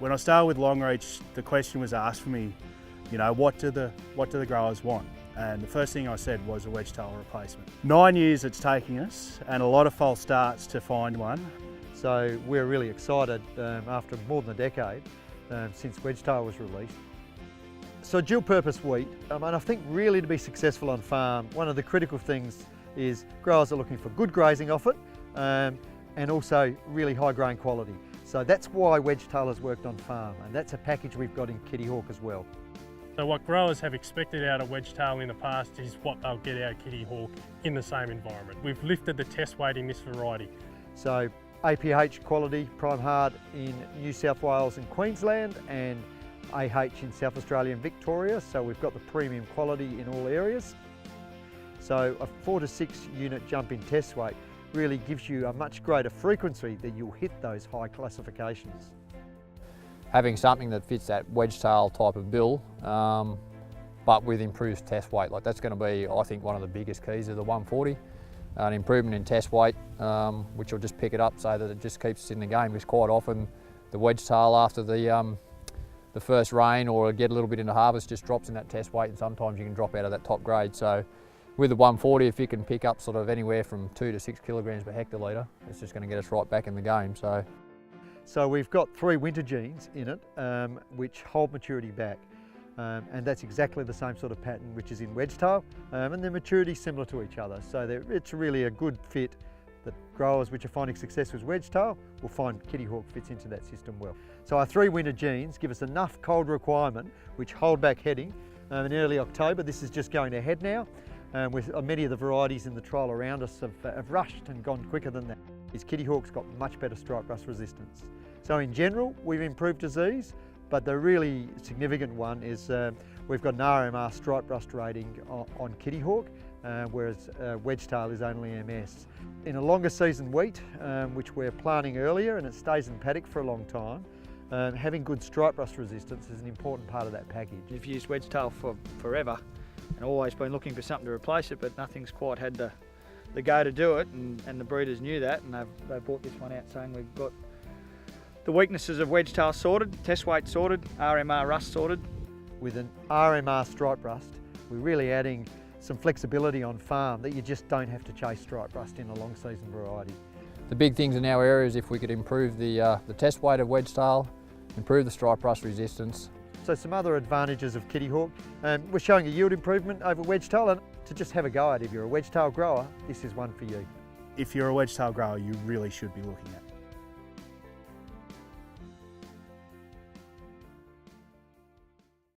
When I started with Longreach, the question was asked for me, you know, what do the growers want? And the first thing I said was a Wedgetail replacement. 9 years it's taking us, and a lot of false starts to find one. So we're really excited after more than a decade since Wedgetail was released. So dual purpose wheat, and I think really to be successful on farm, one of the critical things is growers are looking for good grazing off it and also really high grain quality. So that's why Wedgetail has worked on farm, and that's a package we've got in Kittyhawk as well. So what growers have expected out of Wedgetail in the past is what they'll get out of Kittyhawk in the same environment. We've lifted the test weight in this variety. So APH quality, prime hard in New South Wales and Queensland, and AH in South Australia and Victoria, so we've got the premium quality in all areas. So a 4 to 6 unit jump in test weight really gives you a much greater frequency that you'll hit those high classifications. Having something that fits that Wedgetail type of bill, but with improved test weight, like that's going to be, I think, one of the biggest keys of the 140. An improvement in test weight, which will just pick it up so that it just keeps us in the game, because quite often the Wedgetail after the first rain or get a little bit into harvest just drops in that test weight, and sometimes you can drop out of that top grade. So with the 140, if you can pick up sort of anywhere from 2 to 6 kilograms per hectolitre, it's just going to get us right back in the game. So we've got 3 winter genes in it which hold maturity back, and that's exactly the same sort of pattern which is in Wedgetail, and their maturity is similar to each other. So it's really a good fit that growers which are finding success with Wedgetail will find Kittyhawk fits into that system well. So our 3 winter genes give us enough cold requirement which hold back heading in early October. This is just going to head now, with many of the varieties in the trial around us have rushed and gone quicker than that. Kittyhawk's got much better stripe rust resistance. So in general we've improved disease, but the really significant one is we've got an RMR stripe rust rating on Kittyhawk, whereas Wedgetail is only MS. In a longer season wheat, which we're planting earlier and it stays in paddock for a long time, having good stripe rust resistance is an important part of that package. We've used Wedgetail for forever and always been looking for something to replace it, but nothing's quite had the go to do it, and the breeders knew that, and they've brought this one out saying we've got the weaknesses of Wedgetail sorted, test weight sorted, RMR rust sorted. With an RMR stripe rust, we're really adding some flexibility on farm that you just don't have to chase stripe rust in a long season variety. The big things in our area is if we could improve the test weight of Wedgetail, improve the stripe rust resistance. So some other advantages of Kittyhawk, we're showing a yield improvement over Wedgetail, and to just have a go at, if you're a Wedgetail grower, this is one for you. If you're a Wedgetail grower, you really should be looking at